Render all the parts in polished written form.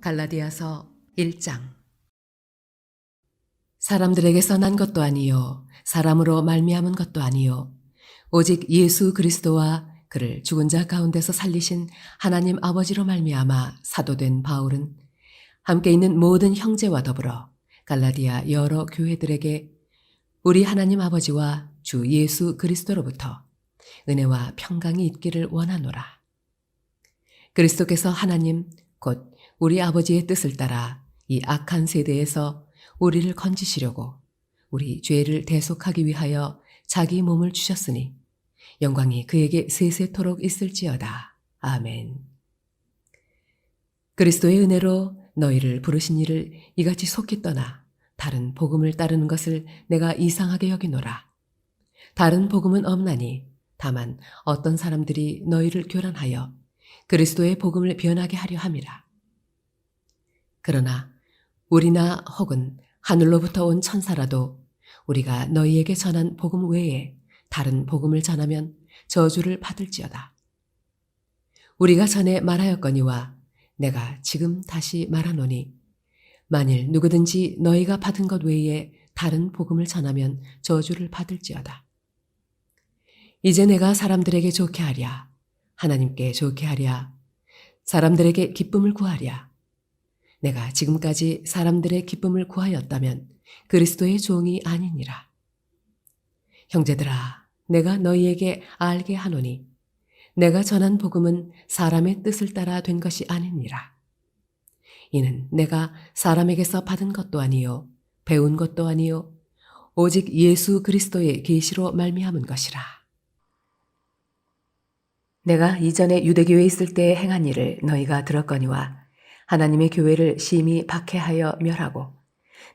갈라디아서 1장. 사람들에게서 난 것도 아니요 사람으로 말미암은 것도 아니요 오직 예수 그리스도와 그를 죽은 자 가운데서 살리신 하나님 아버지로 말미암아 사도된 바울은 함께 있는 모든 형제와 더불어 갈라디아 여러 교회들에게 우리 하나님 아버지와 주 예수 그리스도로부터 은혜와 평강이 있기를 원하노라. 그리스도께서 하나님 곧 우리 아버지의 뜻을 따라 이 악한 세대에서 우리를 건지시려고 우리 죄를 대속하기 위하여 자기 몸을 주셨으니 영광이 그에게 세세토록 있을지어다. 아멘. 그리스도의 은혜로 너희를 부르신 이를 이같이 속히 떠나 다른 복음을 따르는 것을 내가 이상하게 여기노라. 다른 복음은 없나니 다만 어떤 사람들이 너희를 교란하여 그리스도의 복음을 변하게 하려 함이라. 그러나 우리나 혹은 하늘로부터 온 천사라도 우리가 너희에게 전한 복음 외에 다른 복음을 전하면 저주를 받을지어다. 우리가 전에 말하였거니와 내가 지금 다시 말하노니 만일 누구든지 너희가 받은 것 외에 다른 복음을 전하면 저주를 받을지어다. 이제 내가 사람들에게 좋게 하랴, 하나님께 좋게 하랴, 사람들에게 기쁨을 구하랴. 내가 지금까지 사람들의 기쁨을 구하였다면 그리스도의 종이 아니니라. 형제들아, 내가 너희에게 알게 하노니 내가 전한 복음은 사람의 뜻을 따라 된 것이 아니니라. 이는 내가 사람에게서 받은 것도 아니요 배운 것도 아니요 오직 예수 그리스도의 계시로 말미암은 것이라. 내가 이전에 유대교에 있을 때 행한 일을 너희가 들었거니와 하나님의 교회를 심히 박해하여 멸하고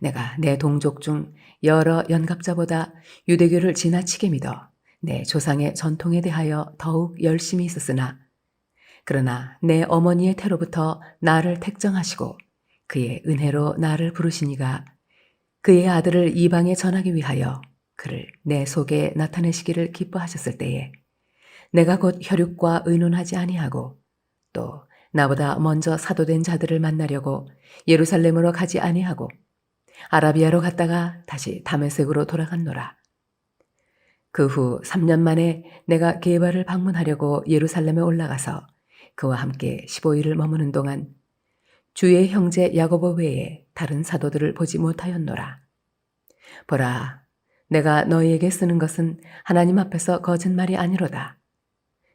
내가 내 동족 중 여러 연갑자보다 유대교를 지나치게 믿어 내 조상의 전통에 대하여 더욱 열심히 있었으나 그러나 내 어머니의 태로부터 나를 택정하시고 그의 은혜로 나를 부르시니가 그의 아들을 이방에 전하기 위하여 그를 내 속에 나타내시기를 기뻐하셨을 때에 내가 곧 혈육과 의논하지 아니하고 또 나보다 먼저 사도된 자들을 만나려고 예루살렘으로 가지 아니하고 아라비아로 갔다가 다시 다메섹으로 돌아갔노라. 그 후 3년 만에 내가 게바를 방문하려고 예루살렘에 올라가서 그와 함께 15일을 머무는 동안 주의 형제 야고보 외에 다른 사도들을 보지 못하였노라. 보라, 내가 너희에게 쓰는 것은 하나님 앞에서 거짓말이 아니로다.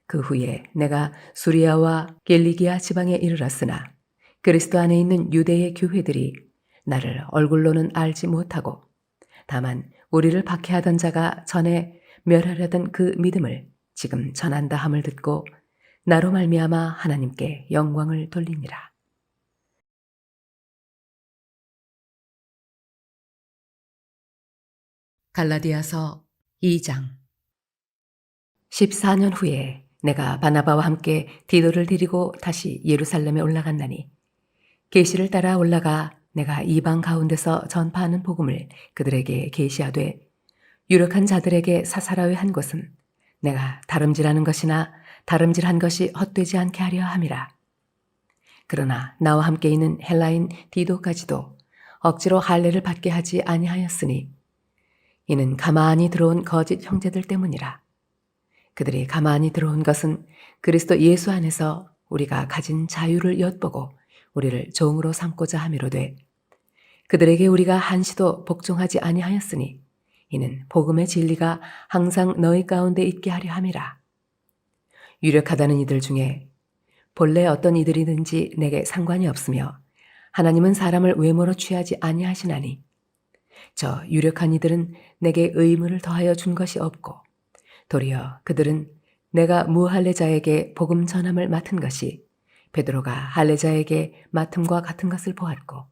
그 후에 내가 수리아와 겔리기아 지방에 이르렀으나 그리스도 안에 있는 유대의 교회들이 나를 얼굴로는 알지 못하고 다만 우리를 박해하던 자가 전에 멸하려던 그 믿음을 지금 전한다 함을 듣고 나로 말미암아 하나님께 영광을 돌리니라. 갈라디아서 2장. 14년 후에 내가 바나바와 함께 디도를 데리고 다시 예루살렘에 올라갔나니 계시를 따라 올라가 내가 이방 가운데서 전파하는 복음을 그들에게 계시하되 유력한 자들에게 사사라회 한 것은 내가 다름질하는 것이나 다름질한 것이 헛되지 않게 하려 함이라. 그러나 나와 함께 있는 헬라인 디도까지도 억지로 할례를 받게 하지 아니하였으니 이는 가만히 들어온 거짓 형제들 때문이라. 그들이 가만히 들어온 것은 그리스도 예수 안에서 우리가 가진 자유를 엿보고 우리를 종으로 삼고자 함이로되 그들에게 우리가 한시도 복종하지 아니하였으니 이는 복음의 진리가 항상 너희 가운데 있게 하려 함이라. 유력하다는 이들 중에 본래 어떤 이들이든지 내게 상관이 없으며 하나님은 사람을 외모로 취하지 아니하시나니 저 유력한 이들은 내게 의무를 더하여 준 것이 없고 도리어 그들은 내가 무할례자에게 복음 전함을 맡은 것이 베드로가 할례자에게 맡음과 같은 것을 보았고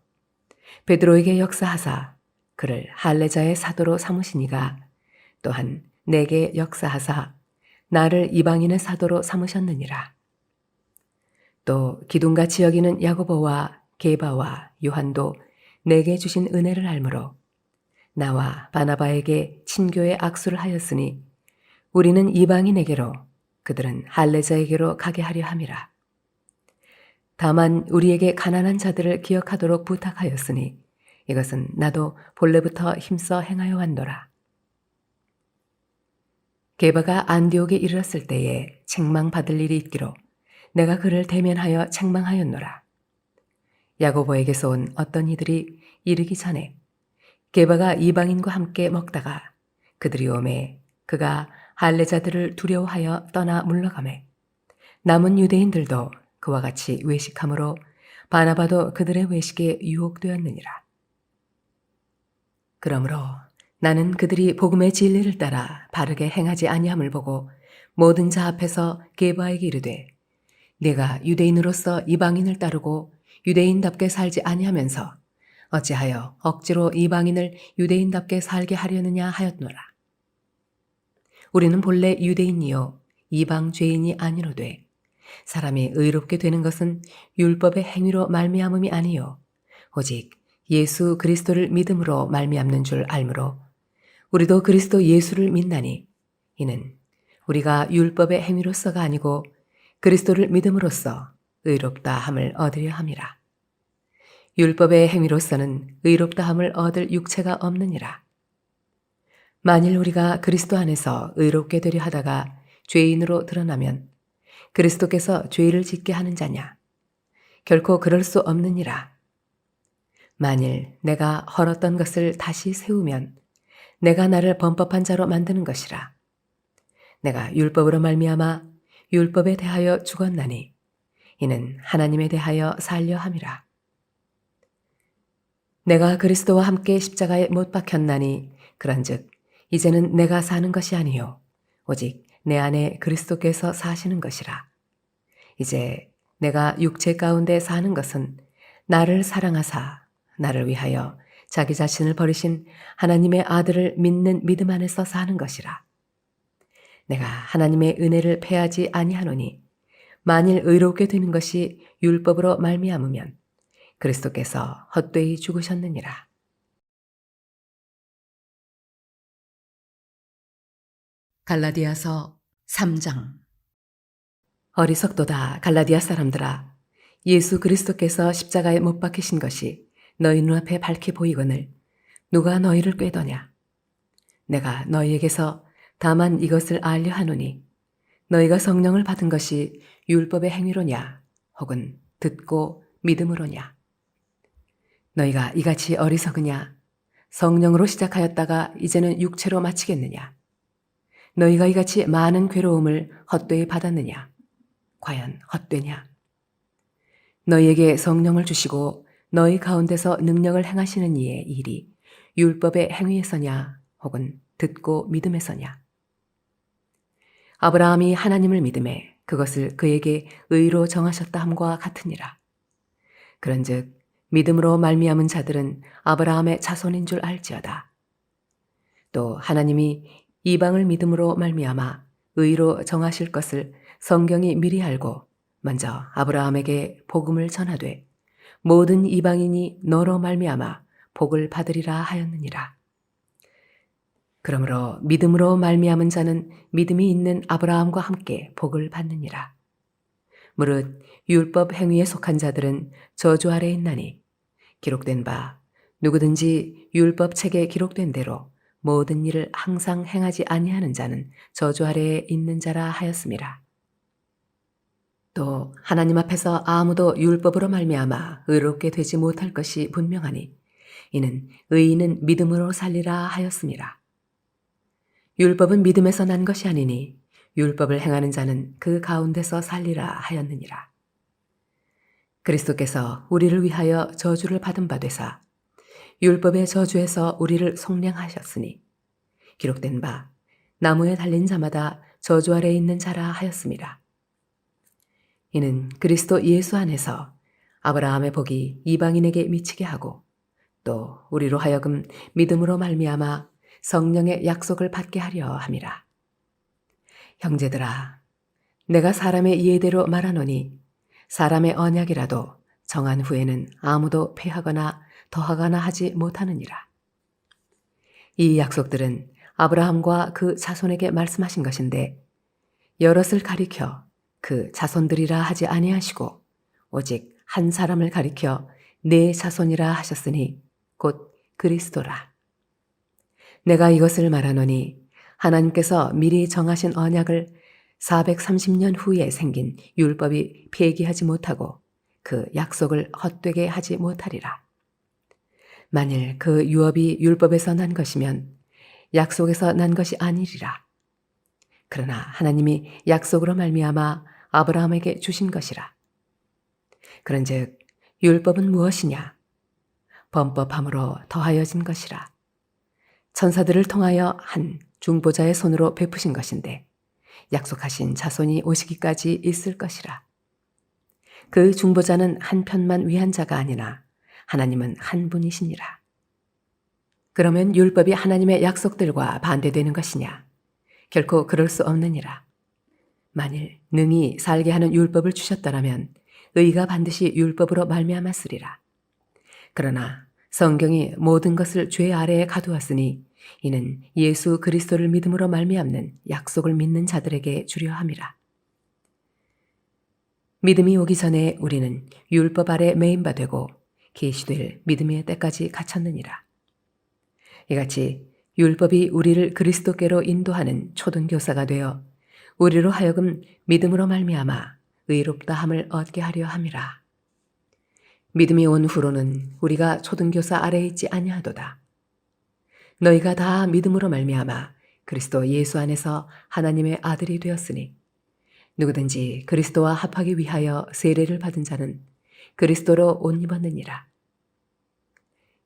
베드로에게 역사하사 그를 할례자의 사도로 삼으시니가 또한 내게 역사하사 나를 이방인의 사도로 삼으셨느니라. 또 기둥같이 여기는 야고보와 게바와 요한도 내게 주신 은혜를 알므로 나와 바나바에게 친교의 악수를 하였으니 우리는 이방인에게로 그들은 할례자에게로 가게 하려 함이라. 다만 우리에게 가난한 자들을 기억하도록 부탁하였으니 이것은 나도 본래부터 힘써 행하여 왔노라. 게바가 안디옥에 이르렀을 때에 책망받을 일이 있기로 내가 그를 대면하여 책망하였노라. 야고보에게서 온 어떤 이들이 이르기 전에 게바가 이방인과 함께 먹다가 그들이 오매 그가 할례자들을 두려워하여 떠나 물러가매 남은 유대인들도 그와 같이 외식함으로 바나바도 그들의 외식에 유혹되었느니라. 그러므로 나는 그들이 복음의 진리를 따라 바르게 행하지 아니함을 보고 모든 자 앞에서 게바에게 이르되 네가 유대인으로서 이방인을 따르고 유대인답게 살지 아니하면서 어찌하여 억지로 이방인을 유대인답게 살게 하려느냐 하였노라. 우리는 본래 유대인이요 이방 죄인이 아니로되 사람이 의롭게 되는 것은 율법의 행위로 말미암음이 아니요 오직 예수 그리스도를 믿음으로 말미암는 줄 알므로 우리도 그리스도 예수를 믿나니 이는 우리가 율법의 행위로서가 아니고 그리스도를 믿음으로써 의롭다 함을 얻으려 함이라. 율법의 행위로서는 의롭다 함을 얻을 육체가 없느니라. 만일 우리가 그리스도 안에서 의롭게 되려 하다가 죄인으로 드러나면 그리스도께서 죄를 짓게 하는 자냐? 결코 그럴 수 없느니라. 만일 내가 헐었던 것을 다시 세우면 내가 나를 범법한 자로 만드는 것이라. 내가 율법으로 말미암아 율법에 대하여 죽었나니 이는 하나님에 대하여 살려 함이라. 내가 그리스도와 함께 십자가에 못 박혔나니 그런즉 이제는 내가 사는 것이 아니요 오직 내 안에 그리스도께서 사시는 것이라. 이제 내가 육체 가운데 사는 것은 나를 사랑하사 나를 위하여 자기 자신을 버리신 하나님의 아들을 믿는 믿음 안에서 사는 것이라. 내가 하나님의 은혜를 패하지 아니하노니 만일 의롭게 되는 것이 율법으로 말미암으면 그리스도께서 헛되이 죽으셨느니라. 갈라디아서 3장. 어리석도다 갈라디아 사람들아, 예수 그리스도께서 십자가에 못 박히신 것이 너희 눈앞에 밝히 보이거늘 누가 너희를 꾀더냐? 내가 너희에게서 다만 이것을 알려 하노니 너희가 성령을 받은 것이 율법의 행위로냐 혹은 듣고 믿음으로냐? 너희가 이같이 어리석으냐? 성령으로 시작하였다가 이제는 육체로 마치겠느냐? 너희가 이같이 많은 괴로움을 헛되이 받았느냐? 과연 헛되냐? 너희에게 성령을 주시고 너희 가운데서 능력을 행하시는 이의 일이 율법의 행위에서냐 혹은 듣고 믿음에서냐? 아브라함이 하나님을 믿음에 그것을 그에게 의로 정하셨다 함과 같으니라. 그런즉 믿음으로 말미암은 자들은 아브라함의 자손인 줄 알지어다. 또 하나님이 이방을 믿음으로 말미암아 의로 정하실 것을 성경이 미리 알고 먼저 아브라함에게 복음을 전하되 모든 이방인이 너로 말미암아 복을 받으리라 하였느니라. 그러므로 믿음으로 말미암은 자는 믿음이 있는 아브라함과 함께 복을 받느니라. 무릇 율법 행위에 속한 자들은 저주 아래 있나니 기록된 바 누구든지 율법 책에 기록된 대로 모든 일을 항상 행하지 아니하는 자는 저주 아래에 있는 자라 하였음이라. 또 하나님 앞에서 아무도 율법으로 말미암아 의롭게 되지 못할 것이 분명하니 이는 의인은 믿음으로 살리라 하였음이라. 율법은 믿음에서 난 것이 아니니 율법을 행하는 자는 그 가운데서 살리라 하였느니라. 그리스도께서 우리를 위하여 저주를 받은 바 되사 율법의 저주에서 우리를 속량하셨으니 기록된 바 나무에 달린 자마다 저주 아래에 있는 자라 하였음이라. 이는 그리스도 예수 안에서 아브라함의 복이 이방인에게 미치게 하고 또 우리로 하여금 믿음으로 말미암아 성령의 약속을 받게 하려 함이라. 형제들아, 내가 사람의 이해대로 말하노니 사람의 언약이라도 정한 후에는 아무도 폐하거나 더하거나 하지 못하느니라. 이 약속들은 아브라함과 그 자손에게 말씀하신 것인데 여럿을 가리켜 그 자손들이라 하지 아니하시고 오직 한 사람을 가리켜 내 자손이라 하셨으니 곧 그리스도라. 내가 이것을 말하노니 하나님께서 미리 정하신 언약을 430년 후에 생긴 율법이 폐기하지 못하고 그 약속을 헛되게 하지 못하리라. 만일 그 유업이 율법에서 난 것이면 약속에서 난 것이 아니리라. 그러나 하나님이 약속으로 말미암아 아브라함에게 주신 것이라. 그런즉 율법은 무엇이냐? 범법함으로 더하여진 것이라. 천사들을 통하여 한 중보자의 손으로 베푸신 것인데 약속하신 자손이 오시기까지 있을 것이라. 그 중보자는 한 편만 위한 자가 아니나 하나님은 한 분이시니라. 그러면 율법이 하나님의 약속들과 반대되는 것이냐? 결코 그럴 수 없느니라. 만일 능히 살게 하는 율법을 주셨더라면 의가 반드시 율법으로 말미암았으리라. 그러나 성경이 모든 것을 죄 아래에 가두었으니 이는 예수 그리스도를 믿음으로 말미암는 약속을 믿는 자들에게 주려 함이라. 믿음이 오기 전에 우리는 율법 아래 매인 바 되고 계시될 믿음의 때까지 갇혔느니라. 이같이 율법이 우리를 그리스도께로 인도하는 초등교사가 되어 우리로 하여금 믿음으로 말미암아 의롭다함을 얻게 하려 함이라. 믿음이 온 후로는 우리가 초등교사 아래에 있지 아니하도다. 너희가 다 믿음으로 말미암아 그리스도 예수 안에서 하나님의 아들이 되었으니 누구든지 그리스도와 합하기 위하여 세례를 받은 자는 그리스도로 옷 입었느니라.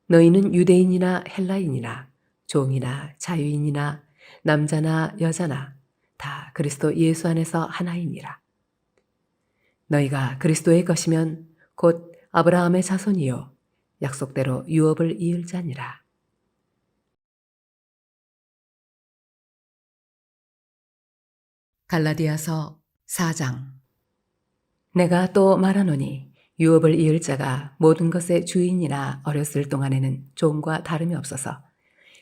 너희는 유대인이나 헬라인이나 종이나 자유인이나 남자나 여자나 다 그리스도 예수 안에서 하나이니라. 너희가 그리스도의 것이면 곧 아브라함의 자손이요 약속대로 유업을 이을 자니라. 갈라디아서 4장. 내가 또 말하노니 유업을 이을 자가 모든 것의 주인이나 어렸을 동안에는 종과 다름이 없어서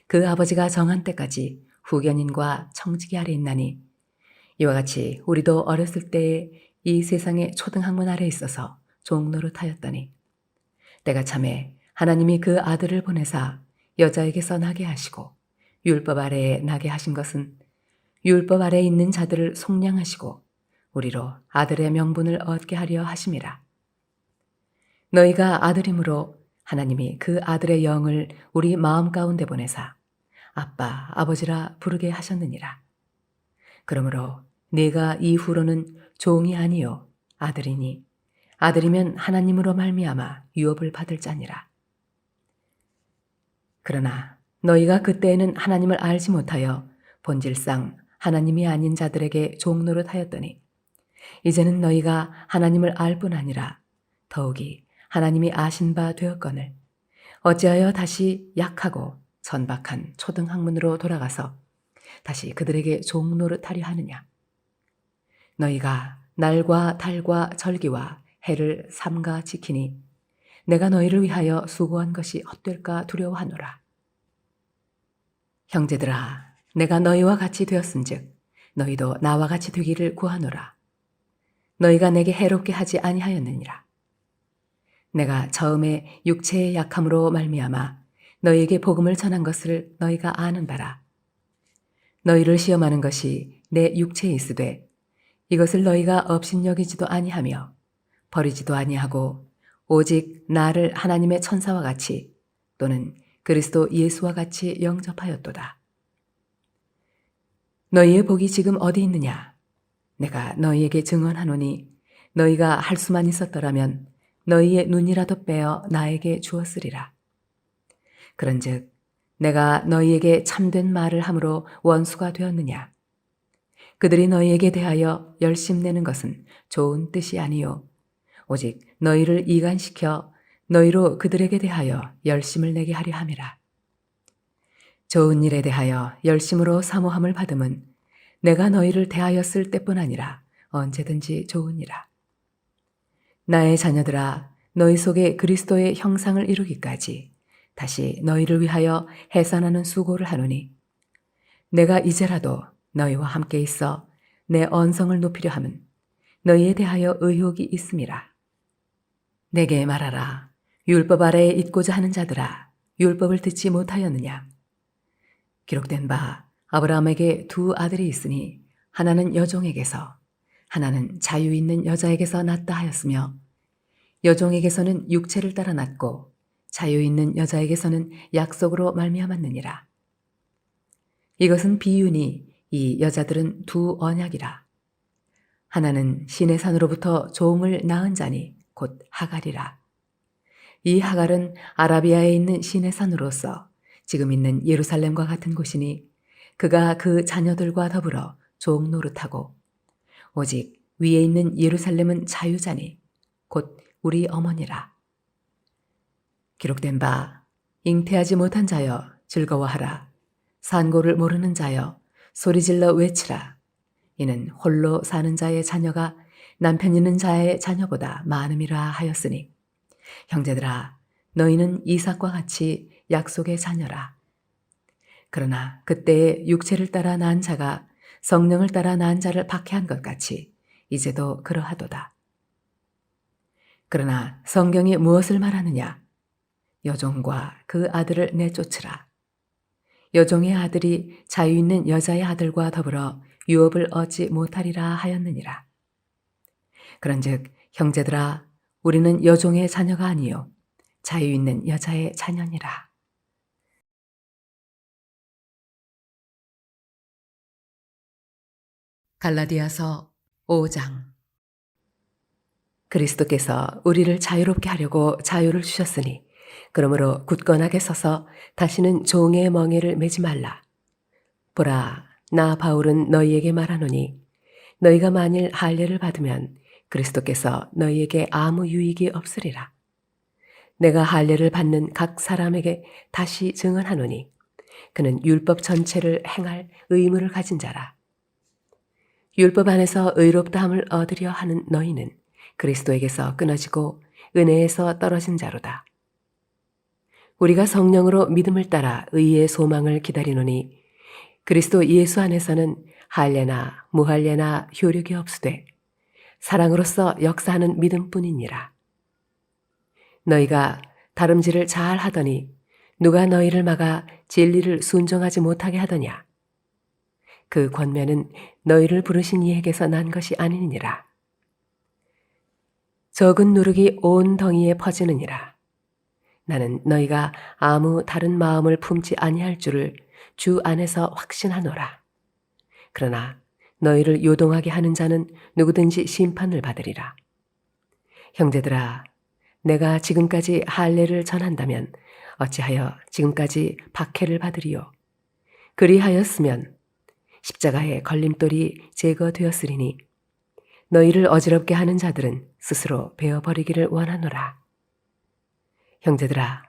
그 아버지가 정한 때까지 후견인과 청지기 아래 있나니 이와 같이 우리도 어렸을 때에 이 세상의 초등학문 아래 있어서 종 노릇하였더니 때가 참에 하나님이 그 아들을 보내사 여자에게서 나게 하시고 율법 아래에 나게 하신 것은 율법 아래에 있는 자들을 속량하시고 우리로 아들의 명분을 얻게 하려 하심이라. 너희가 아들이므로 하나님이 그 아들의 영을 우리 마음 가운데 보내사 아빠, 아버지라 부르게 하셨느니라. 그러므로 네가 이후로는 종이 아니요 아들이니 아들이면 하나님으로 말미암아 유업을 받을 자니라. 그러나 너희가 그때에는 하나님을 알지 못하여 본질상 하나님이 아닌 자들에게 종노릇하였더니 이제는 너희가 하나님을 알 뿐 아니라 더욱이 하나님이 아신 바 되었거늘 어찌하여 다시 약하고 천박한 초등학문으로 돌아가서 다시 그들에게 종노릇하려 하느냐. 너희가 날과 달과 절기와 해를 삼가 지키니 내가 너희를 위하여 수고한 것이 헛될까 두려워하노라. 형제들아, 내가 너희와 같이 되었은즉 너희도 나와 같이 되기를 구하노라. 너희가 내게 해롭게 하지 아니하였느니라. 내가 처음에 육체의 약함으로 말미암아 너희에게 복음을 전한 것을 너희가 아는 바라. 너희를 시험하는 것이 내 육체에 있으되 이것을 너희가 업신여기지도 아니하며 버리지도 아니하고 오직 나를 하나님의 천사와 같이 또는 그리스도 예수와 같이 영접하였도다. 너희의 복이 지금 어디 있느냐? 내가 너희에게 증언하노니 너희가 할 수만 있었더라면 너희의 눈이라도 빼어 나에게 주었으리라. 그런즉 내가 너희에게 참된 말을 함으로 원수가 되었느냐? 그들이 너희에게 대하여 열심내는 것은 좋은 뜻이 아니요 오직 너희를 이간시켜 너희로 그들에게 대하여 열심을 내게 하려 함이라. 좋은 일에 대하여 열심으로 사모함을 받음은 내가 너희를 대하였을 때뿐 아니라 언제든지 좋으니라. 나의 자녀들아, 너희 속에 그리스도의 형상을 이루기까지 다시 너희를 위하여 해산하는 수고를 하노니 내가 이제라도 너희와 함께 있어 내 언성을 높이려 함은 너희에 대하여 의혹이 있음이라. 내게 말하라. 율법 아래에 있고자 하는 자들아, 율법을 듣지 못하였느냐? 기록된 바 아브라함에게 두 아들이 있으니 하나는 여종에게서 하나는 자유 있는 여자에게서 났다 하였으며 여종에게서는 육체를 따라 났고 자유 있는 여자에게서는 약속으로 말미암았느니라. 이것은 비유니 이 여자들은 두 언약이라. 하나는 신의 산으로부터 종을 낳은 자니 곧 하갈이라. 이 하갈은 아라비아에 있는 신의 산으로서 지금 있는 예루살렘과 같은 곳이니 그가 그 자녀들과 더불어 종 노릇하고 오직 위에 있는 예루살렘은 자유자니 곧 우리 어머니라. 기록된 바 잉태하지 못한 자여 즐거워하라. 산고를 모르는 자여 소리질러 외치라. 이는 홀로 사는 자의 자녀가 남편 있는 자의 자녀보다 많음이라 하였으니 형제들아 너희는 이삭과 같이 약속의 자녀라. 그러나 그때에 육체를 따라 낳은 자가 성령을 따라 낳은 자를 박해한 것 같이 이제도 그러하도다. 그러나 성경이 무엇을 말하느냐? 여종과 그 아들을 내쫓으라. 여종의 아들이 자유 있는 여자의 아들과 더불어 유업을 얻지 못하리라 하였느니라. 그런즉 형제들아 우리는 여종의 자녀가 아니요 자유 있는 여자의 자녀니라. 갈라디아서 5장. 그리스도께서 우리를 자유롭게 하려고 자유를 주셨으니 그러므로 굳건하게 서서 다시는 종의 멍에를 매지 말라. 보라, 나 바울은 너희에게 말하노니 너희가 만일 할례를 받으면 그리스도께서 너희에게 아무 유익이 없으리라. 내가 할례를 받는 각 사람에게 다시 증언하노니 그는 율법 전체를 행할 의무를 가진 자라. 율법 안에서 의롭다함을 얻으려 하는 너희는 그리스도에게서 끊어지고 은혜에서 떨어진 자로다. 우리가 성령으로 믿음을 따라 의의 소망을 기다리노니 그리스도 예수 안에서는 할례나 무할례나 효력이 없으되 사랑으로서 역사하는 믿음뿐이니라. 너희가 다름질을 잘 하더니 누가 너희를 막아 진리를 순종하지 못하게 하더냐? 그 권면은 너희를 부르신 이에게서 난 것이 아니니라. 적은 누룩이 온 덩이에 퍼지느니라. 나는 너희가 아무 다른 마음을 품지 아니할 줄을 주 안에서 확신하노라. 그러나 너희를 요동하게 하는 자는 누구든지 심판을 받으리라. 형제들아, 내가 지금까지 할례를 전한다면 어찌하여 지금까지 박해를 받으리요? 그리하였으면 십자가의 걸림돌이 제거되었으리니 너희를 어지럽게 하는 자들은 스스로 베어버리기를 원하노라. 형제들아,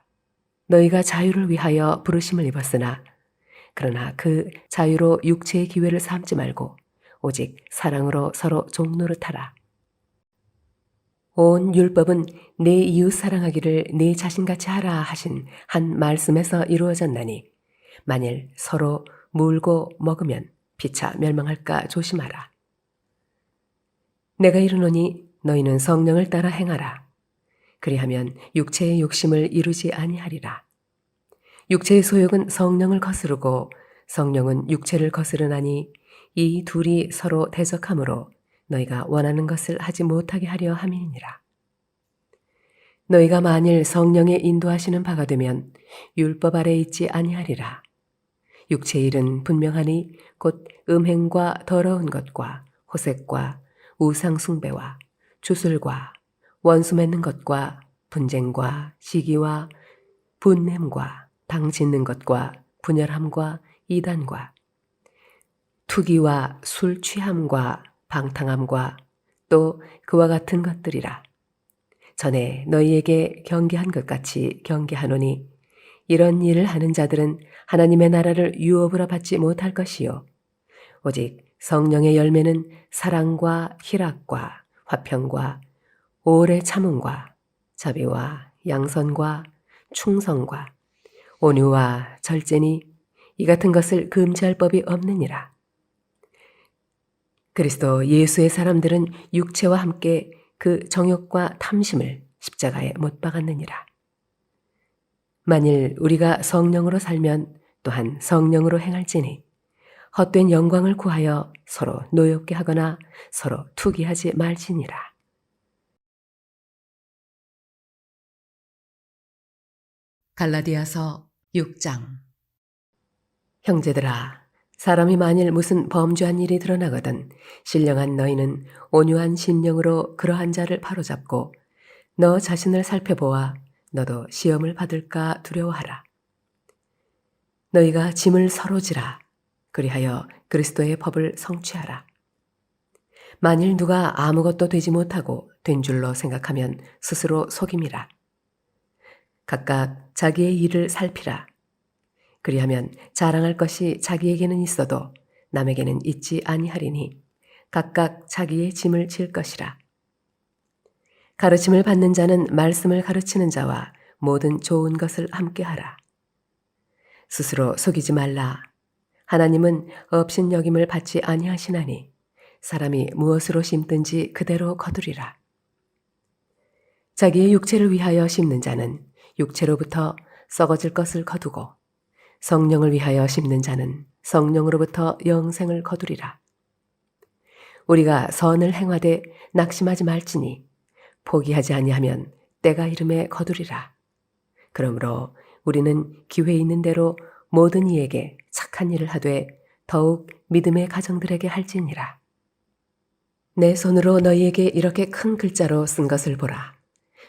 너희가 자유를 위하여 부르심을 입었으나 그러나 그 자유로 육체의 기회를 삼지 말고 오직 사랑으로 서로 종노릇하라. 온 율법은 내 이웃 사랑하기를 내 자신같이 하라 하신 한 말씀에서 이루어졌나니 만일 서로 물고 먹으면 피차 멸망할까 조심하라. 내가 이르노니 너희는 성령을 따라 행하라. 그리하면 육체의 욕심을 이루지 아니하리라. 육체의 소욕은 성령을 거스르고 성령은 육체를 거스르나니 이 둘이 서로 대적하므로 너희가 원하는 것을 하지 못하게 하려 함이니라. 너희가 만일 성령의 인도하시는 바가 되면 율법 아래 있지 아니하리라. 육체의 일은 분명하니 곧 음행과 더러운 것과 호색과 우상 숭배와 주술과 원수 맺는 것과 분쟁과 시기와 분냄과 당 짓는 것과 분열함과 이단과 투기와 술 취함과 방탕함과 또 그와 같은 것들이라. 전에 너희에게 경계한 것 같이 경계하노니 이런 일을 하는 자들은 하나님의 나라를 유업으로 받지 못할 것이요 오직 성령의 열매는 사랑과 희락과 화평과 오래 참음과 자비와 양선과 충성과 온유와 절제니 이 같은 것을 금지할 법이 없느니라. 그리스도 예수의 사람들은 육체와 함께 그 정욕과 탐심을 십자가에 못 박았느니라. 만일 우리가 성령으로 살면 또한 성령으로 행할지니 헛된 영광을 구하여 서로 노엽게 하거나 서로 투기하지 말지니라. 갈라디아서 6장. 형제들아, 사람이 만일 무슨 범죄한 일이 드러나거든 신령한 너희는 온유한 심령으로 그러한 자를 바로잡고 너 자신을 살펴보아 너도 시험을 받을까 두려워하라. 너희가 짐을 서로 지라. 그리하여 그리스도의 법을 성취하라. 만일 누가 아무것도 되지 못하고 된 줄로 생각하면 스스로 속임이라. 각각 자기의 일을 살피라. 그리하면 자랑할 것이 자기에게는 있어도 남에게는 있지 아니하리니 각각 자기의 짐을 질 것이라. 가르침을 받는 자는 말씀을 가르치는 자와 모든 좋은 것을 함께하라. 스스로 속이지 말라. 하나님은 업신여김을 받지 아니하시나니 사람이 무엇으로 심든지 그대로 거두리라. 자기의 육체를 위하여 심는 자는 육체로부터 썩어질 것을 거두고 성령을 위하여 심는 자는 성령으로부터 영생을 거두리라. 우리가 선을 행하되 낙심하지 말지니 포기하지 아니하면 때가 이름에 거두리라. 그러므로 우리는 기회 있는 대로 모든 이에게 착한 일을 하되 더욱 믿음의 가정들에게 할지니라. 내 손으로 너희에게 이렇게 큰 글자로 쓴 것을 보라.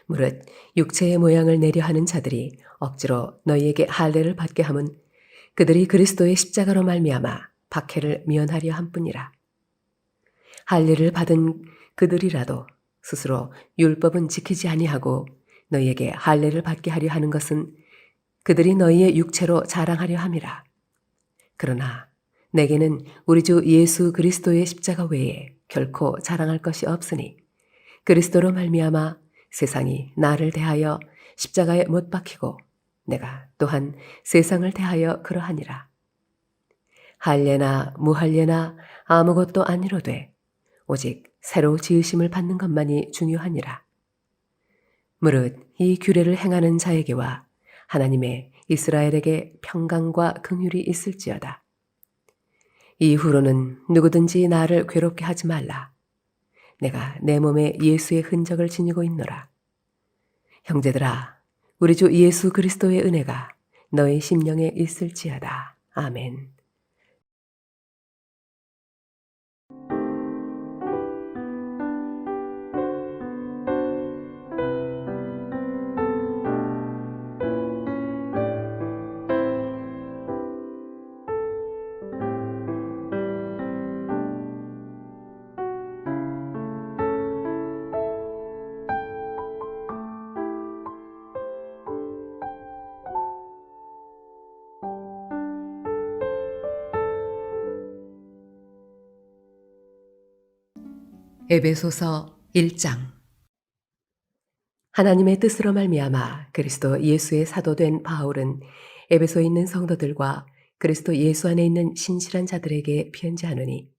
무릇 육체의 모양을 내려 하는 자들이 억지로 너희에게 할례를 받게 함은 그들이 그리스도의 십자가로 말미암아 박해를 면하려 함뿐이라. 할례를 받은 그들이라도 스스로 율법은 지키지 아니하고 너희에게 할례를 받게 하려 하는 것은 그들이 너희의 육체로 자랑하려 함이라. 그러나 내게는 우리 주 예수 그리스도의 십자가 외에 결코 자랑할 것이 없으니 그리스도로 말미암아 세상이 나를 대하여 십자가에 못 박히고 내가 또한 세상을 대하여 그러하니라. 할례나 무할례나 아무것도 아니로되 오직 새로 지으심을 받는 것만이 중요하니라. 무릇 이 규례를 행하는 자에게와 하나님의 이스라엘에게 평강과 긍휼이 있을지어다. 이후로는 누구든지 나를 괴롭게 하지 말라. 내가 내 몸에 예수의 흔적을 지니고 있노라. 형제들아, 우리 주 예수 그리스도의 은혜가 너의 심령에 있을지어다. 아멘. 에베소서 1장. 하나님의 뜻으로 말미암아 그리스도 예수의 사도된 바울은 에베소에 있는 성도들과 그리스도 예수 안에 있는 신실한 자들에게 편지하노니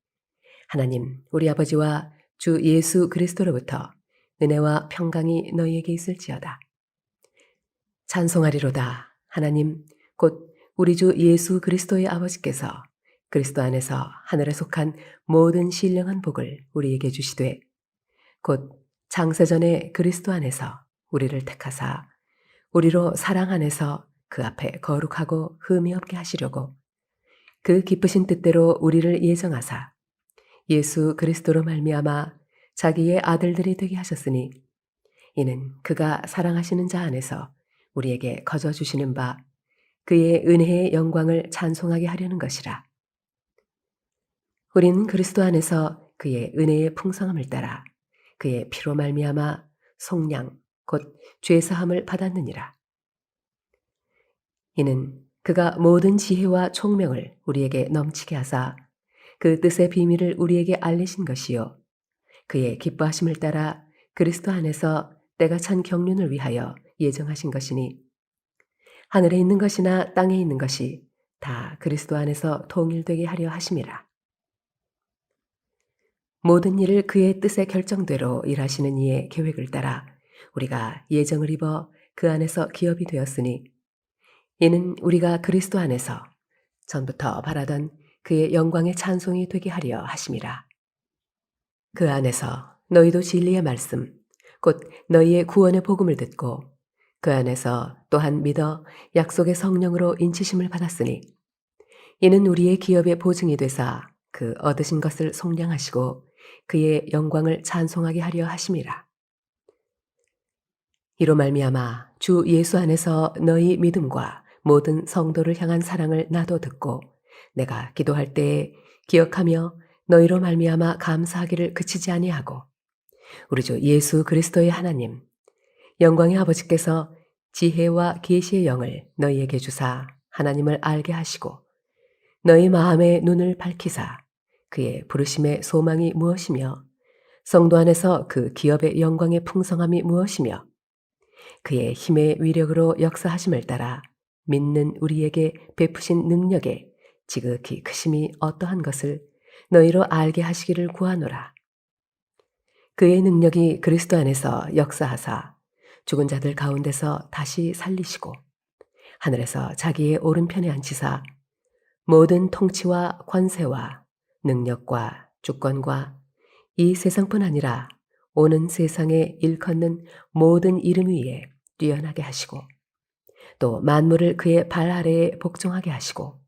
하나님 우리 아버지와 주 예수 그리스도로부터 은혜와 평강이 너희에게 있을지어다. 찬송하리로다. 하나님 곧 우리 주 예수 그리스도의 아버지께서 그리스도 안에서 하늘에 속한 모든 신령한 복을 우리에게 주시되 곧 창세전에 그리스도 안에서 우리를 택하사 우리로 사랑 안에서 그 앞에 거룩하고 흠이 없게 하시려고 그 기쁘신 뜻대로 우리를 예정하사 예수 그리스도로 말미암아 자기의 아들들이 되게 하셨으니 이는 그가 사랑하시는 자 안에서 우리에게 거저 주시는 바 그의 은혜의 영광을 찬송하게 하려는 것이라. 우리는 그리스도 안에서 그의 은혜의 풍성함을 따라 그의 피로 말미암아 속량 곧 죄사함을 받았느니라. 이는 그가 모든 지혜와 총명을 우리에게 넘치게 하사 그 뜻의 비밀을 우리에게 알리신 것이요 그의 기뻐하심을 따라 그리스도 안에서 때가 찬 경륜을 위하여 예정하신 것이니 하늘에 있는 것이나 땅에 있는 것이 다 그리스도 안에서 통일되게 하려 하심이라. 모든 일을 그의 뜻의 결정대로 일하시는 이의 계획을 따라 우리가 예정을 입어 그 안에서 기업이 되었으니 이는 우리가 그리스도 안에서 전부터 바라던 그의 영광의 찬송이 되게 하려 하심이라. 그 안에서 너희도 진리의 말씀 곧 너희의 구원의 복음을 듣고 그 안에서 또한 믿어 약속의 성령으로 인치심을 받았으니 이는 우리의 기업의 보증이 되사 그 얻으신 것을 속량하시고 그의 영광을 찬송하게 하려 하심이라. 이로 말미암아 주 예수 안에서 너희 믿음과 모든 성도를 향한 사랑을 나도 듣고 내가 기도할 때에 기억하며 너희로 말미암아 감사하기를 그치지 아니하고 우리 주 예수 그리스도의 하나님 영광의 아버지께서 지혜와 계시의 영을 너희에게 주사 하나님을 알게 하시고 너희 마음의 눈을 밝히사 그의 부르심의 소망이 무엇이며 성도 안에서 그 기업의 영광의 풍성함이 무엇이며 그의 힘의 위력으로 역사하심을 따라 믿는 우리에게 베푸신 능력의 지극히 크심이 어떠한 것을 너희로 알게 하시기를 구하노라. 그의 능력이 그리스도 안에서 역사하사 죽은 자들 가운데서 다시 살리시고 하늘에서 자기의 오른편에 앉히사 모든 통치와 권세와 능력과 주권과 이 세상뿐 아니라 오는 세상에 일컫는 모든 이름 위에 뛰어나게 하시고 또 만물을 그의 발 아래에 복종하게 하시고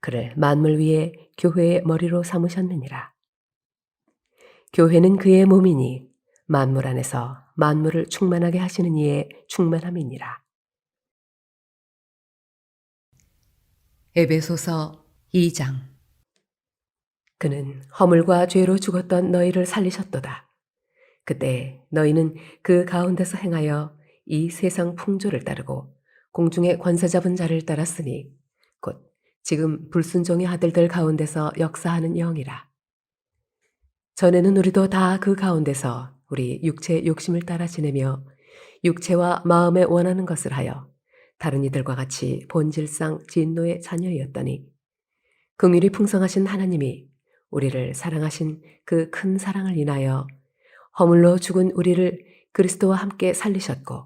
그를 만물 위에 교회의 머리로 삼으셨느니라. 교회는 그의 몸이니 만물 안에서 만물을 충만하게 하시는 이의 충만함이니라. 에베소서 2장. 그는 허물과 죄로 죽었던 너희를 살리셨도다. 그때 너희는 그 가운데서 행하여 이 세상 풍조를 따르고 공중의 권세 잡은 자를 따랐으니 곧 지금 불순종의 아들들 가운데서 역사하는 영이라. 전에는 우리도 다 그 가운데서 우리 육체의 욕심을 따라 지내며 육체와 마음에 원하는 것을 하여 다른 이들과 같이 본질상 진노의 자녀였더니 긍휼이 풍성하신 하나님이 우리를 사랑하신 그 큰 사랑을 인하여 허물로 죽은 우리를 그리스도와 함께 살리셨고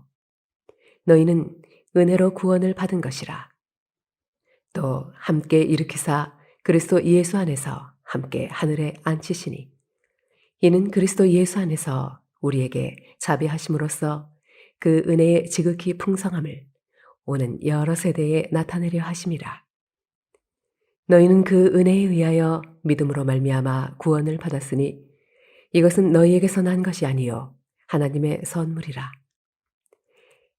너희는 은혜로 구원을 받은 것이라. 또 함께 일으키사 그리스도 예수 안에서 함께 하늘에 앉히시니 이는 그리스도 예수 안에서 우리에게 자비하심으로써 그 은혜의 지극히 풍성함을 오는 여러 세대에 나타내려 하심이라. 너희는 그 은혜에 의하여 믿음으로 말미암아 구원을 받았으니 이것은 너희에게서 난 것이 아니요 하나님의 선물이라.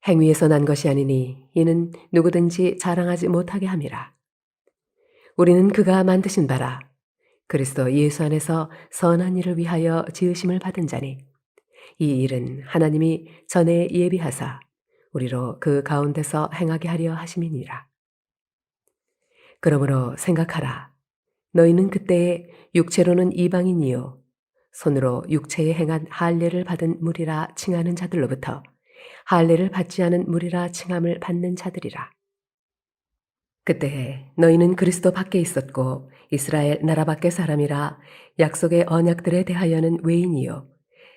행위에서 난 것이 아니니 이는 누구든지 자랑하지 못하게 함이라. 우리는 그가 만드신 바라 그리스도 예수 안에서 선한 일을 위하여 지으심을 받은 자니 이 일은 하나님이 전에 예비하사 우리로 그 가운데서 행하게 하려 하심이니라. 그러므로 생각하라. 너희는 그때에 육체로는 이방인이요 손으로 육체에 행한 할례를 받은 무리라 칭하는 자들로부터 할례를 받지 않은 무리라 칭함을 받는 자들이라. 그때에 너희는 그리스도 밖에 있었고 이스라엘 나라 밖의 사람이라 약속의 언약들에 대하여는 외인이요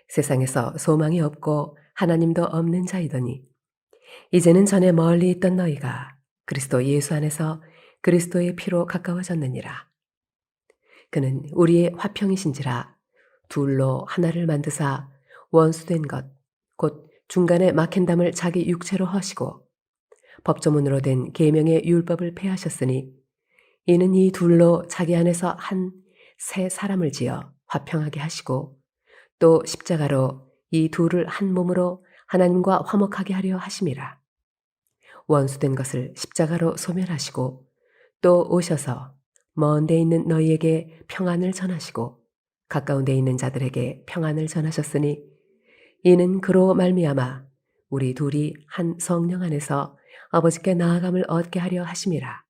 세상에서 소망이 없고 하나님도 없는 자이더니 이제는 전에 멀리 있던 너희가 그리스도 예수 안에서 그리스도의 피로 가까워졌느니라. 그는 우리의 화평이신지라 둘로 하나를 만드사 원수된 것 곧 중간에 막힌 담을 자기 육체로 하시고 법조문으로 된 계명의 율법을 폐하셨으니 이는 이 둘로 자기 안에서 한 새 사람을 지어 화평하게 하시고 또 십자가로 이 둘을 한 몸으로 하나님과 화목하게 하려 하심이라. 원수된 것을 십자가로 소멸하시고 또 오셔서 먼 데 있는 너희에게 평안을 전하시고 가까운 데 있는 자들에게 평안을 전하셨으니 이는 그로 말미암아 우리 둘이 한 성령 안에서 아버지께 나아감을 얻게 하려 하심이라.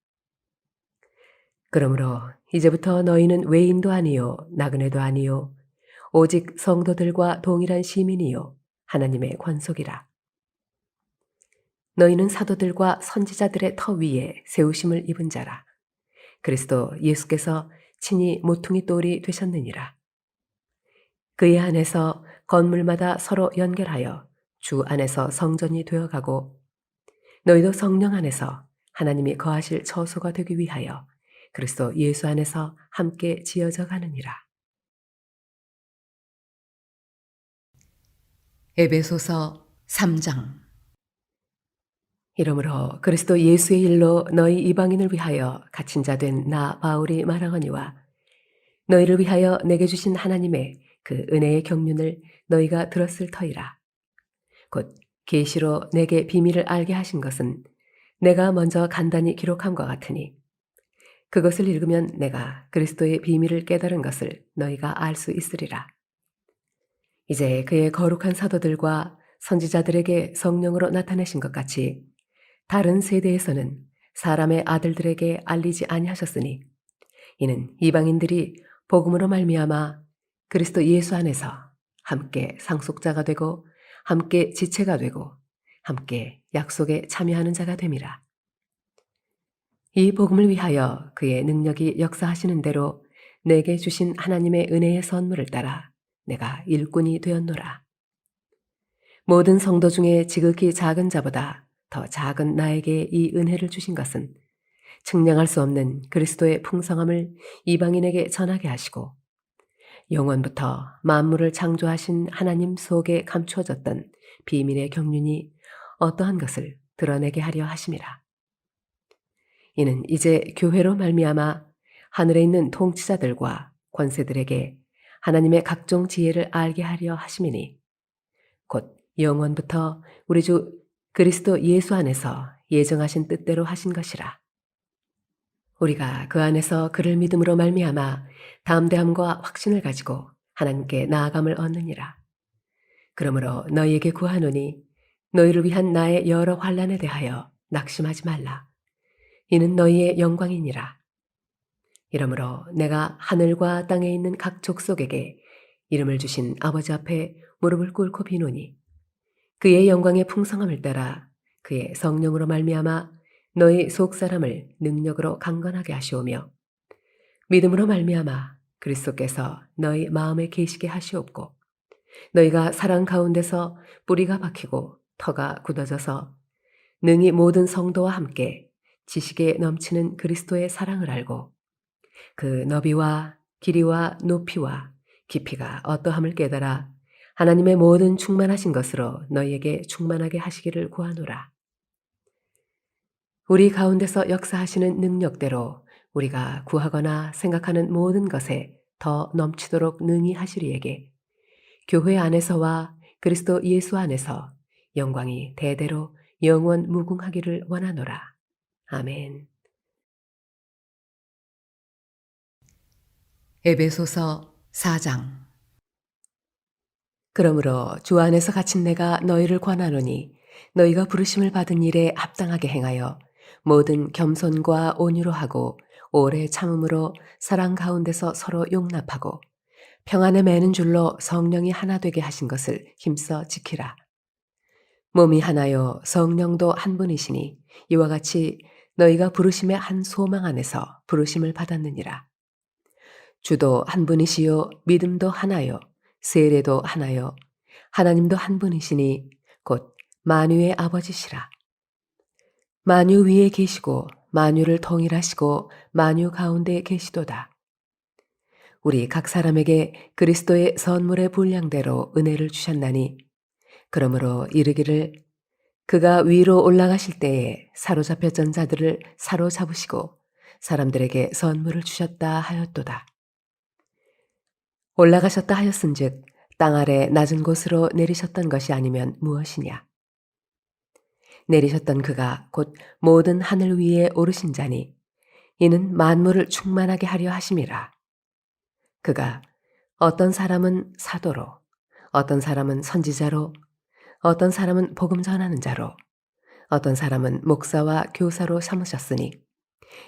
그러므로 이제부터 너희는 외인도 아니요 나그네도 아니요 오직 성도들과 동일한 시민이요 하나님의 관속이라. 너희는 사도들과 선지자들의 터 위에 세우심을 입은 자라. 그리스도 예수께서 친히 모퉁이 돌이 되셨느니라. 그의 안에서 건물마다 서로 연결하여 주 안에서 성전이 되어가고 너희도 성령 안에서 하나님이 거하실 처소가 되기 위하여 그리스도 예수 안에서 함께 지어져 가느니라. 에베소서 3장. 이러므로 그리스도 예수의 일로 너희 이방인을 위하여 갇힌 자 된 나 바울이 말하거니와 너희를 위하여 내게 주신 하나님의 그 은혜의 경륜을 너희가 들었을 터이라. 곧 계시로 내게 비밀을 알게 하신 것은 내가 먼저 간단히 기록함과 같으니 그것을 읽으면 내가 그리스도의 비밀을 깨달은 것을 너희가 알 수 있으리라. 이제 그의 거룩한 사도들과 선지자들에게 성령으로 나타내신 것 같이 다른 세대에서는 사람의 아들들에게 알리지 아니하셨으니 이는 이방인들이 복음으로 말미암아 그리스도 예수 안에서 함께 상속자가 되고 함께 지체가 되고 함께 약속에 참여하는 자가 됨이라. 이 복음을 위하여 그의 능력이 역사하시는 대로 내게 주신 하나님의 은혜의 선물을 따라 내가 일꾼이 되었노라. 모든 성도 중에 지극히 작은 자보다 더 작은 나에게 이 은혜를 주신 것은 측량할 수 없는 그리스도의 풍성함을 이방인에게 전하게 하시고 영원부터 만물을 창조하신 하나님 속에 감추어졌던 비밀의 경륜이 어떠한 것을 드러내게 하려 하심이라. 이는 이제 교회로 말미암아 하늘에 있는 통치자들과 권세들에게 하나님의 각종 지혜를 알게 하려 하심이니 곧 영원부터 우리 주 그리스도 예수 안에서 예정하신 뜻대로 하신 것이라. 우리가 그 안에서 그를 믿음으로 말미암아 담대함과 확신을 가지고 하나님께 나아감을 얻느니라. 그러므로 너희에게 구하노니 너희를 위한 나의 여러 환난에 대하여 낙심하지 말라. 이는 너희의 영광이니라. 이러므로 내가 하늘과 땅에 있는 각 족속에게 이름을 주신 아버지 앞에 무릎을 꿇고 비노니 그의 영광의 풍성함을 따라 그의 성령으로 말미암아 너희 속 사람을 능력으로 강건하게 하시오며 믿음으로 말미암아 그리스도께서 너희 마음에 계시게 하시옵고 너희가 사랑 가운데서 뿌리가 박히고 터가 굳어져서 능히 모든 성도와 함께 지식에 넘치는 그리스도의 사랑을 알고 그 너비와 길이와 높이와 깊이가 어떠함을 깨달아 하나님의 모든 충만하신 것으로 너희에게 충만하게 하시기를 구하노라. 우리 가운데서 역사하시는 능력대로 우리가 구하거나 생각하는 모든 것에 더 넘치도록 능히 하시리에게 교회 안에서와 그리스도 예수 안에서 영광이 대대로 영원 무궁하기를 원하노라. 아멘. 에베소서 4장. 그러므로 주 안에서 갇힌 내가 너희를 권하노니 너희가 부르심을 받은 일에 합당하게 행하여 모든 겸손과 온유로 하고 오래 참음으로 사랑 가운데서 서로 용납하고 평안에 매는 줄로 성령이 하나 되게 하신 것을 힘써 지키라. 몸이 하나요 성령도 한 분이시니 이와 같이 너희가 부르심의 한 소망 안에서 부르심을 받았느니라. 주도 한 분이시요 믿음도 하나요 세례도 하나요 하나님도 한 분이시니 곧 만유의 아버지시라. 만유 위에 계시고 만유를 통일하시고 만유 가운데 계시도다. 우리 각 사람에게 그리스도의 선물의 분량대로 은혜를 주셨나니 그러므로 이르기를 그가 위로 올라가실 때에 사로잡혔던 자들을 사로잡으시고 사람들에게 선물을 주셨다 하였도다. 올라가셨다 하였은즉 땅 아래 낮은 곳으로 내리셨던 것이 아니면 무엇이냐. 내리셨던 그가 곧 모든 하늘 위에 오르신 자니 이는 만물을 충만하게 하려 하심이라. 그가 어떤 사람은 사도로 어떤 사람은 선지자로 어떤 사람은 복음 전하는 자로 어떤 사람은 목사와 교사로 삼으셨으니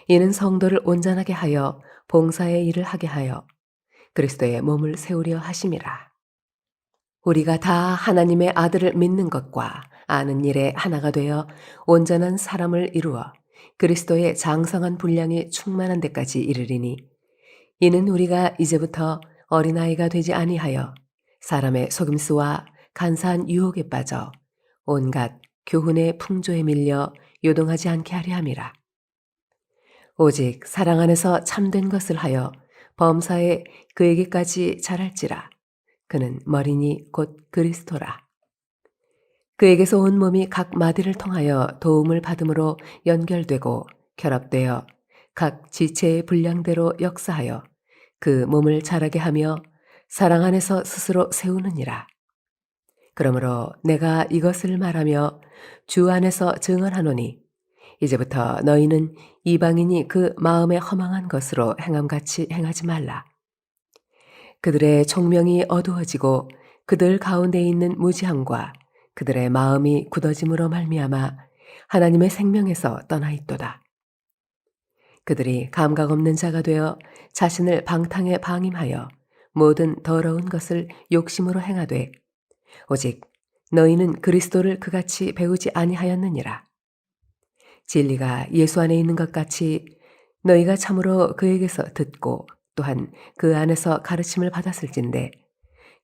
이는 성도를 온전하게 하여 봉사의 일을 하게 하여 그리스도의 몸을 세우려 하심이라. 우리가 다 하나님의 아들을 믿는 것과 아는 일에 하나가 되어 온전한 사람을 이루어 그리스도의 장성한 분량이 충만한 데까지 이르리니 이는 우리가 이제부터 어린아이가 되지 아니하여 사람의 속임수와 간사한 유혹에 빠져 온갖 교훈의 풍조에 밀려 요동하지 않게 하려 함이라. 오직 사랑 안에서 참된 것을 하여 범사에 그에게까지 자랄지라. 그는 머리니 곧 그리스도라. 그에게서 온 몸이 각 마디를 통하여 도움을 받음으로 연결되고 결합되어 각 지체의 분량대로 역사하여 그 몸을 자라게 하며 사랑 안에서 스스로 세우느니라. 그러므로 내가 이것을 말하며 주 안에서 증언하노니 이제부터 너희는 이방인이 그 마음에 허망한 것으로 행함같이 행하지 말라. 그들의 총명이 어두워지고 그들 가운데 있는 무지함과 그들의 마음이 굳어짐으로 말미암아 하나님의 생명에서 떠나 있도다. 그들이 감각 없는 자가 되어 자신을 방탕에 방임하여 모든 더러운 것을 욕심으로 행하되 오직 너희는 그리스도를 그같이 배우지 아니하였느니라. 진리가 예수 안에 있는 것 같이 너희가 참으로 그에게서 듣고 또한 그 안에서 가르침을 받았을진데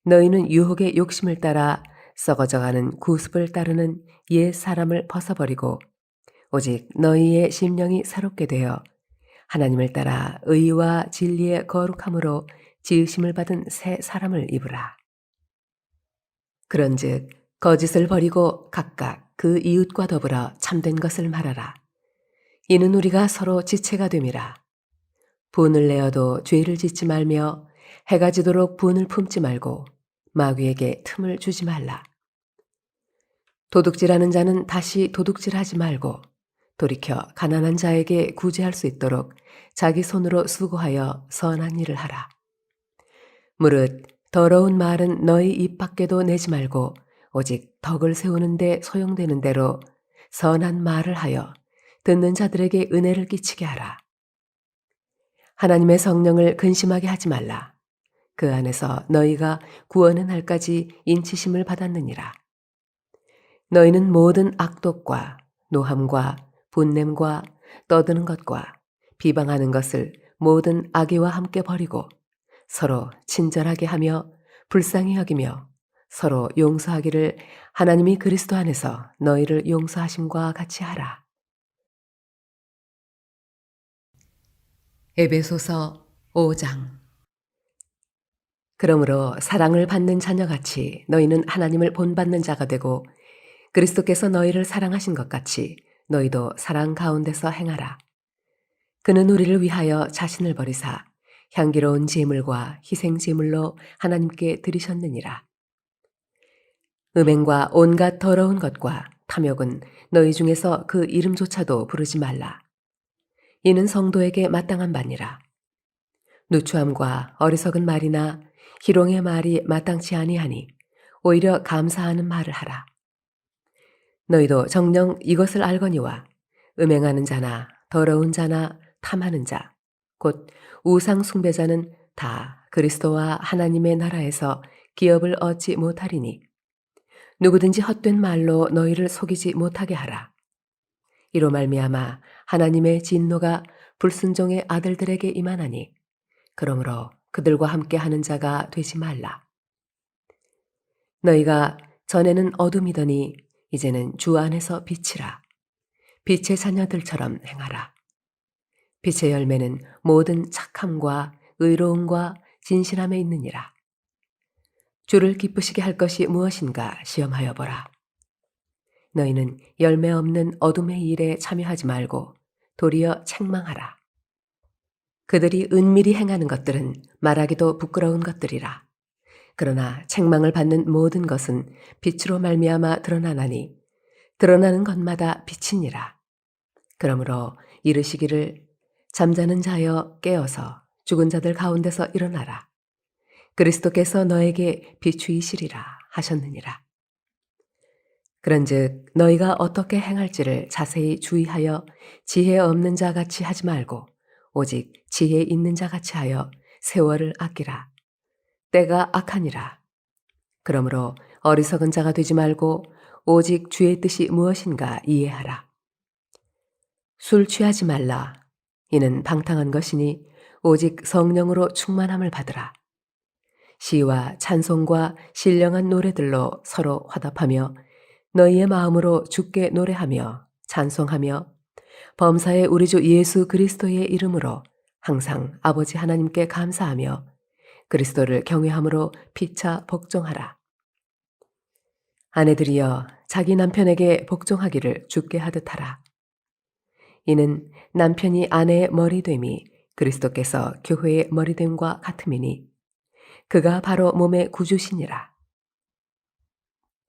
너희는 유혹의 욕심을 따라 썩어져가는 구습을 따르는 옛 사람을 벗어버리고 오직 너희의 심령이 새롭게 되어 하나님을 따라 의와 진리의 거룩함으로 지으심을 받은 새 사람을 입으라. 그런즉 거짓을 버리고 각각 그 이웃과 더불어 참된 것을 말하라. 이는 우리가 서로 지체가 됨이라. 분을 내어도 죄를 짓지 말며 해가 지도록 분을 품지 말고 마귀에게 틈을 주지 말라. 도둑질하는 자는 다시 도둑질하지 말고 돌이켜 가난한 자에게 구제할 수 있도록 자기 손으로 수고하여 선한 일을 하라. 무릇 더러운 말은 너희 입 밖에도 내지 말고 오직 덕을 세우는 데 소용되는 대로 선한 말을 하여 듣는 자들에게 은혜를 끼치게 하라. 하나님의 성령을 근심하게 하지 말라. 그 안에서 너희가 구원의 날까지 인치심을 받았느니라. 너희는 모든 악독과 노함과 분냄과 떠드는 것과 비방하는 것을 모든 악의와 함께 버리고 서로 친절하게 하며 불쌍히 여기며 서로 용서하기를 하나님이 그리스도 안에서 너희를 용서하심과 같이 하라. 에베소서 5장. 그러므로 사랑을 받는 자녀같이 너희는 하나님을 본받는 자가 되고 그리스도께서 너희를 사랑하신 것 같이 너희도 사랑 가운데서 행하라. 그는 우리를 위하여 자신을 버리사 향기로운 제물과 희생 제물로 하나님께 드리셨느니라. 음행과 온갖 더러운 것과 탐욕은 너희 중에서 그 이름조차도 부르지 말라. 이는 성도에게 마땅한 바니라. 누추함과 어리석은 말이나 희롱의 말이 마땅치 아니하니 오히려 감사하는 말을 하라. 너희도 정녕 이것을 알거니와 음행하는 자나 더러운 자나 탐하는 자, 곧 우상 숭배자는 다 그리스도와 하나님의 나라에서 기업을 얻지 못하리니 누구든지 헛된 말로 너희를 속이지 못하게 하라. 이로 말미암아 하나님의 진노가 불순종의 아들들에게 임하나니 그러므로 그들과 함께 하는 자가 되지 말라. 너희가 전에는 어둠이더니 이제는 주 안에서 빛이라. 빛의 자녀들처럼 행하라. 빛의 열매는 모든 착함과 의로움과 진실함에 있느니라. 주를 기쁘시게 할 것이 무엇인가 시험하여 보라. 너희는 열매 없는 어둠의 일에 참여하지 말고 도리어 책망하라. 그들이 은밀히 행하는 것들은 말하기도 부끄러운 것들이라. 그러나 책망을 받는 모든 것은 빛으로 말미암아 드러나나니 드러나는 것마다 빛이니라. 그러므로 이르시기를 잠자는 자여 깨어서 죽은 자들 가운데서 일어나라. 그리스도께서 너에게 비추이시리라 하셨느니라. 그런즉 너희가 어떻게 행할지를 자세히 주의하여 지혜 없는 자 같이 하지 말고 오직 지혜 있는 자 같이 하여 세월을 아끼라. 때가 악하니라. 그러므로 어리석은 자가 되지 말고 오직 주의 뜻이 무엇인가 이해하라. 술 취하지 말라. 이는 방탕한 것이니 오직 성령으로 충만함을 받으라. 시와 찬송과 신령한 노래들로 서로 화답하며 너희의 마음으로 주께 노래하며 찬송하며 범사의 우리 주 예수 그리스도의 이름으로 항상 아버지 하나님께 감사하며 그리스도를 경외함으로 피차 복종하라. 아내들이여 자기 남편에게 복종하기를 주께 하듯 하라. 이는 남편이 아내의 머리됨이 그리스도께서 교회의 머리됨과 같음이니 그가 바로 몸의 구주시니라.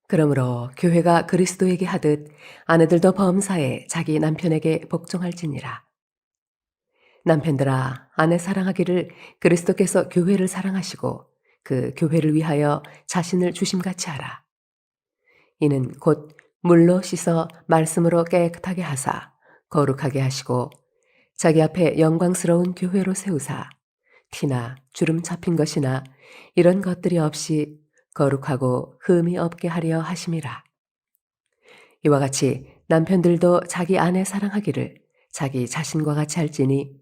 그러므로 교회가 그리스도에게 하듯 아내들도 범사에 자기 남편에게 복종할지니라. 남편들아 아내 사랑하기를 그리스도께서 교회를 사랑하시고 그 교회를 위하여 자신을 주심같이 하라. 이는 곧 물로 씻어 말씀으로 깨끗하게 하사 거룩하게 하시고 자기 앞에 영광스러운 교회로 세우사 티나 주름 잡힌 것이나 이런 것들이 없이 거룩하고 흠이 없게 하려 하심이라. 이와 같이 남편들도 자기 아내 사랑하기를 자기 자신과 같이 할지니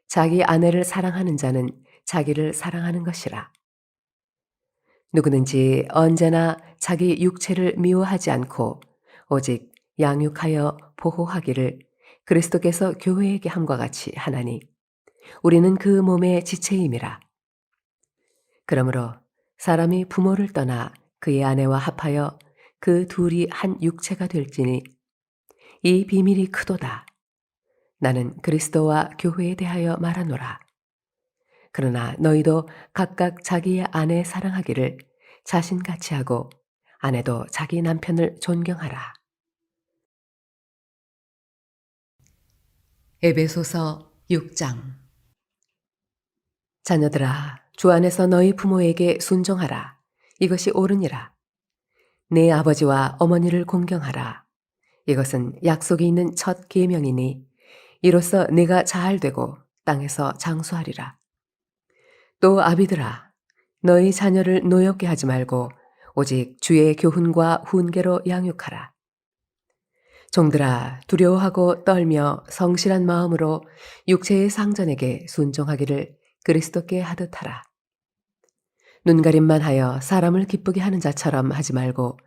자기 아내를 사랑하는 자는 자기를 사랑하는 것이라. 누구든지 언제나 자기 육체를 미워하지 않고 오직 양육하여 보호하기를 그리스도께서 교회에게 함과 같이 하나니 우리는 그 몸의 지체임이라. 그러므로 사람이 부모를 떠나 그의 아내와 합하여 그 둘이 한 육체가 될지니 이 비밀이 크도다. 나는 그리스도와 교회에 대하여 말하노라. 그러나 너희도 각각 자기의 아내 사랑하기를 자신같이 하고 아내도 자기 남편을 존경하라. 에베소서 6장. 자녀들아 주 안에서 너희 부모에게 순종하라. 이것이 옳으니라. 내 아버지와 어머니를 공경하라. 이것은 약속이 있는 첫 계명이니 이로써 네가 자활되고 땅에서 장수하리라. 또 아비들아 너희 자녀를 노엽게 하지 말고 오직 주의 교훈과 훈계로 양육하라. 종들아 두려워하고 떨며 성실한 마음으로 육체의 상전에게 순종하기를 그리스도께 하듯 하라. 눈가림만 하여 사람을 기쁘게 하는 자처럼 하지 말고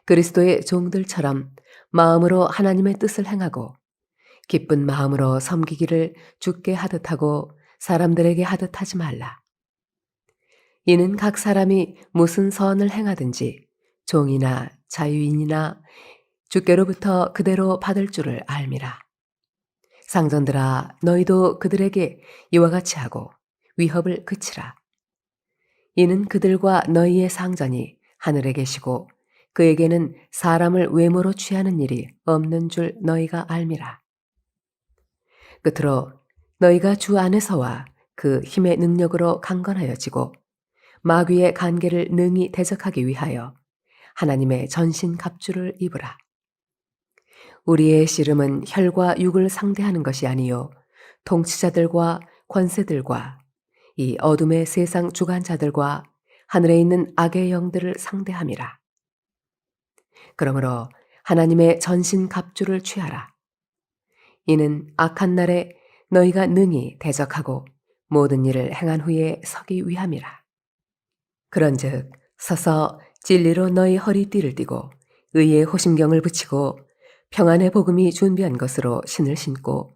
그리스도의 종들처럼 마음으로 하나님의 뜻을 행하고 기쁜 마음으로 섬기기를 주께 하듯 하고 사람들에게 하듯 하지 말라. 이는 각 사람이 무슨 선을 행하든지 종이나 자유인이나 주께로부터 그대로 받을 줄을 알미라. 상전들아 너희도 그들에게 이와 같이 하고 위협을 그치라. 이는 그들과 너희의 상전이 하늘에 계시고 그에게는 사람을 외모로 취하는 일이 없는 줄 너희가 알미라. 끝으로 너희가 주 안에서와 그 힘의 능력으로 강건하여지고 마귀의 간계를 능히 대적하기 위하여 하나님의 전신 갑주를 입으라. 우리의 씨름은 혈과 육을 상대하는 것이 아니요 통치자들과 권세들과 이 어둠의 세상 주관자들과 하늘에 있는 악의 영들을 상대함이라. 그러므로 하나님의 전신 갑주를 취하라. 이는 악한 날에 너희가 능히 대적하고 모든 일을 행한 후에 서기 위함이라. 그런즉 서서 진리로 너희 허리띠를 띠고 의의 호심경을 붙이고 평안의 복음이 준비한 것으로 신을 신고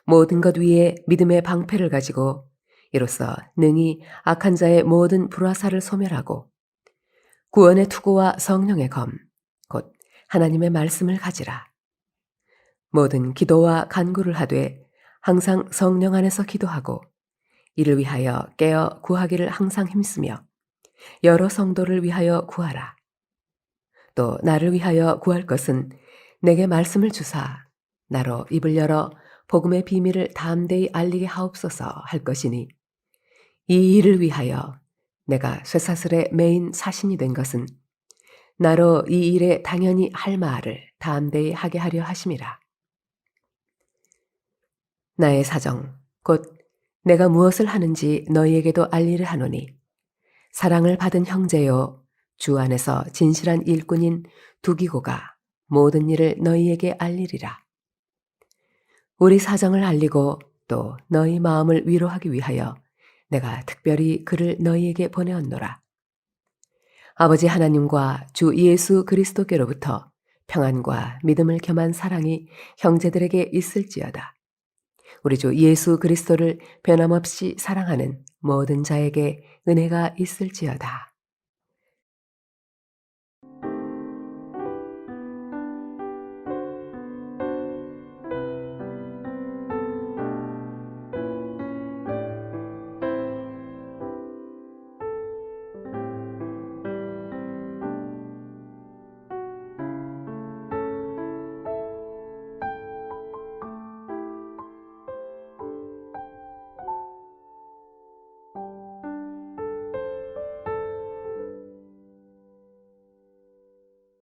모든 것 위에 믿음의 방패를 가지고 이로써 능히 악한 자의 모든 불화살을 소멸하고 구원의 투구와 성령의 검, 곧 하나님의 말씀을 가지라. 모든 기도와 간구를 하되 항상 성령 안에서 기도하고 이를 위하여 깨어 구하기를 항상 힘쓰며 여러 성도를 위하여 구하라. 또 나를 위하여 구할 것은 내게 말씀을 주사 나로 입을 열어 복음의 비밀을 담대히 알리게 하옵소서 할 것이니 이 일을 위하여 내가 쇠사슬에 매인 사신이 된 것은 나로 이 일에 당연히 할 말을 담대히 하게 하려 하심이라. 나의 사정 곧 내가 무엇을 하는지 너희에게도 알리를 하노니 사랑을 받은 형제요 주 안에서 진실한 일꾼인 두기고가 모든 일을 너희에게 알리리라. 우리 사정을 알리고 또 너희 마음을 위로하기 위하여 내가 특별히 그를 너희에게 보내었노라. 아버지 하나님과 주 예수 그리스도께로부터 평안과 믿음을 겸한 사랑이 형제들에게 있을지어다. 우리 주 예수 그리스도를 변함없이 사랑하는 모든 자에게 은혜가 있을지어다.